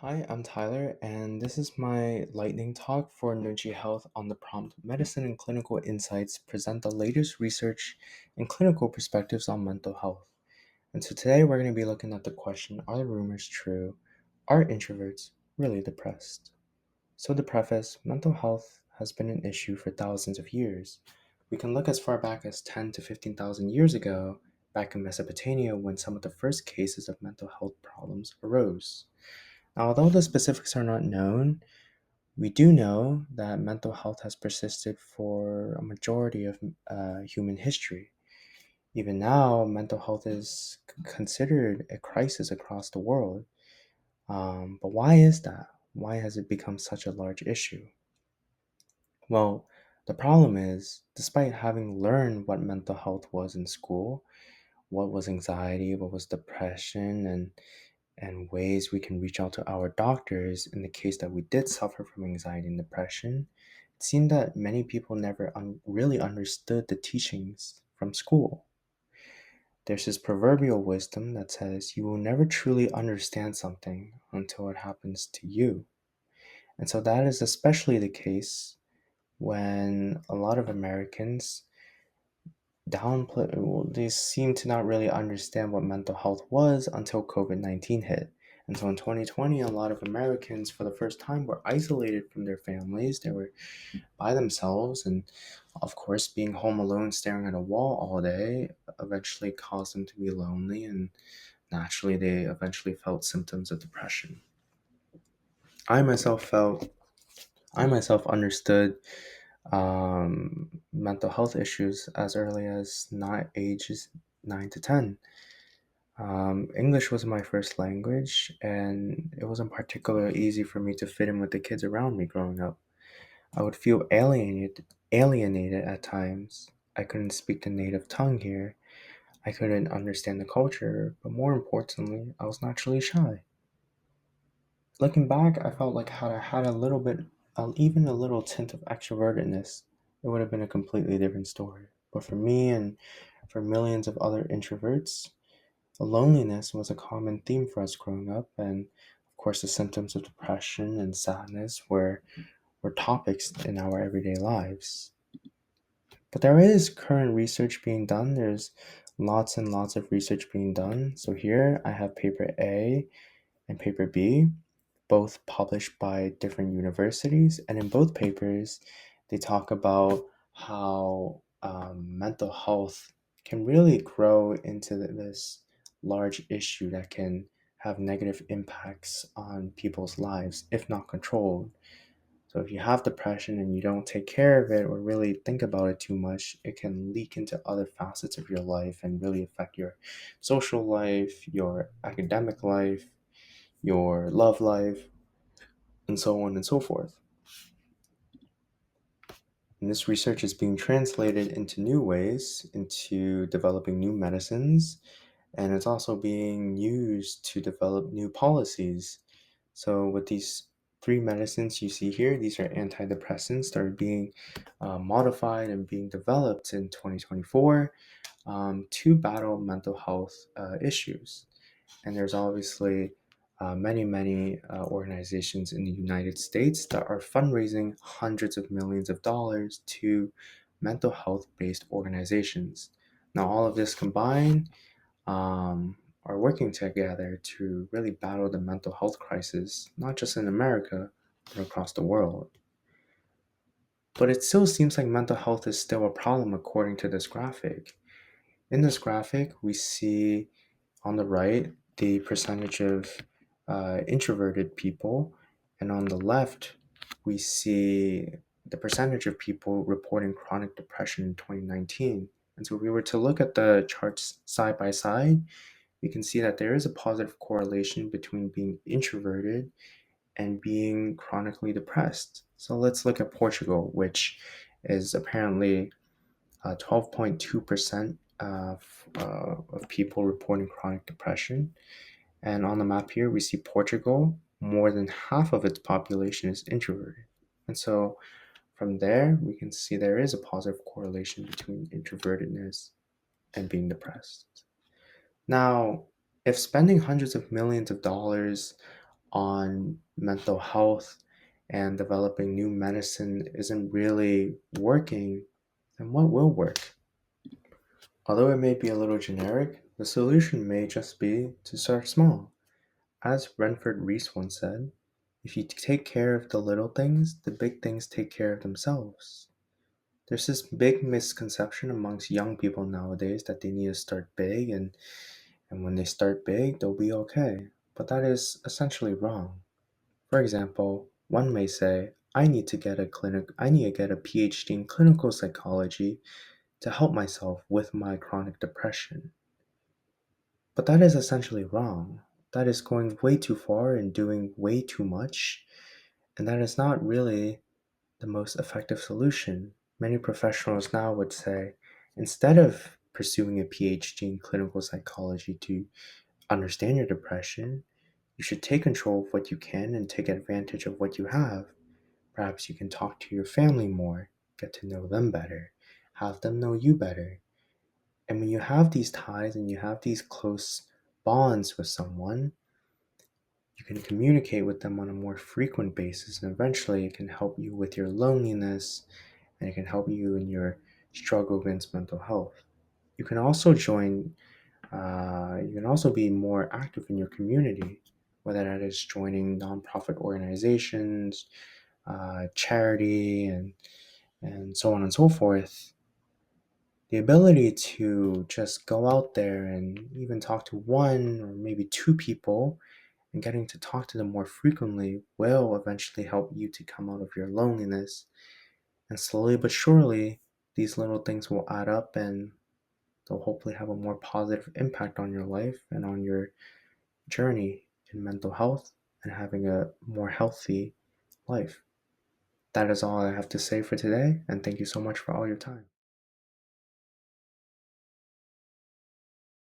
Hi, I'm Tyler, and this is my lightning talk for Nunchi Health on the prompt Medicine and Clinical Insights present the latest research and clinical perspectives on mental health. And so today we're going to be looking at the question, are the rumors true? Are introverts really depressed? So to preface, mental health has been an issue for thousands of years. We can look as far back as 10 to 15,000 years ago, back in Mesopotamia when some of the first cases of mental health problems arose. Now, although the specifics are not known, we do know that mental health has persisted for a majority of human history. Even now, mental health is considered a crisis across the world. But why is that? Why has it become such a large issue? Well, the problem is, despite having learned what mental health was in school, what was anxiety, what was depression, and ways we can reach out to our doctors in the case that we did suffer from anxiety and depression, it seemed that many people never really understood the teachings from school. There's this proverbial wisdom that says you will never truly understand something until it happens to you. And so that is especially the case when a lot of Americans downplay, well, they seem to not really understand what mental health was until COVID-19 hit. And so in 2020, a lot of Americans, for the first time, were isolated from their families. They were by themselves. And of course, being home alone, staring at a wall all day, eventually caused them to be lonely. And naturally, they eventually felt symptoms of depression. I myself felt, I myself understood mental health issues as early as ages 9 to 10. English was my first language, and it wasn't particularly easy for me to fit in with the kids around me growing up. I would feel alienated at times. I couldn't speak the native tongue here. I couldn't understand the culture, but more importantly, I was naturally shy. Looking back, I felt like had I had a little bit, even a little tint of extrovertedness, it would have been a completely different story. But for me and for millions of other introverts, loneliness was a common theme for us growing up, and of course, the symptoms of depression and sadness were topics in our everyday lives. But there is current research being done. There's lots and lots of research being done. So here I have paper A and paper B, both published by different universities. And in both papers, they talk about how mental health can really grow into this large issue that can have negative impacts on people's lives if not controlled. So if you have depression and you don't take care of it or really think about it too much, it can leak into other facets of your life and really affect your social life, your academic life, your love life, and so on and so forth. And this research is being translated into new ways, into developing new medicines, and it's also being used to develop new policies. So, with these three medicines you see here, these are antidepressants that are being modified and being developed in 2024 to battle mental health issues. And there's obviously many organizations in the United States that are fundraising hundreds of millions of dollars to mental health based organizations. Now, all of this combined are working together to really battle the mental health crisis, not just in America, but across the world. But it still seems like mental health is still a problem according to this graphic. In this graphic, we see on the right the percentage of introverted people, and on the left, we see the percentage of people reporting chronic depression in 2019. And so, if we were to look at the charts side by side, we can see that there is a positive correlation between being introverted and being chronically depressed. So, let's look at Portugal, which is apparently 12.2% of people reporting chronic depression. And on the map here, we see Portugal, more than half of its population is introverted. And so from there, we can see there is a positive correlation between introvertedness and being depressed. Now, if spending hundreds of millions of dollars on mental health and developing new medicine isn't really working, then what will work? Although it may be a little generic, the solution may just be to start small. As Renford Reese once said, if you take care of the little things, the big things take care of themselves. There's this big misconception amongst young people nowadays that they need to start big, and when they start big, they'll be okay. But that is essentially wrong. For example, one may say, I need to get a PhD in clinical psychology to help myself with my chronic depression. But that is essentially wrong. That is going way too far and doing way too much, and that is not really the most effective solution. Many professionals now would say, instead of pursuing a PhD in clinical psychology to understand your depression, you should take control of what you can and take advantage of what you have. Perhaps you can talk to your family more, get to know them better, have them know you better. And when you have these ties and you have these close bonds with someone, you can communicate with them on a more frequent basis, and eventually it can help you with your loneliness and it can help you in your struggle against mental health. You can also you can also be more active in your community, whether that is joining nonprofit organizations, charity, and so on and so forth. The ability to just go out there and even talk to one or maybe two people and getting to talk to them more frequently will eventually help you to come out of your loneliness. And slowly but surely, these little things will add up and they'll hopefully have a more positive impact on your life and on your journey in mental health and having a more healthy life. That is all I have to say for today, and thank you so much for all your time.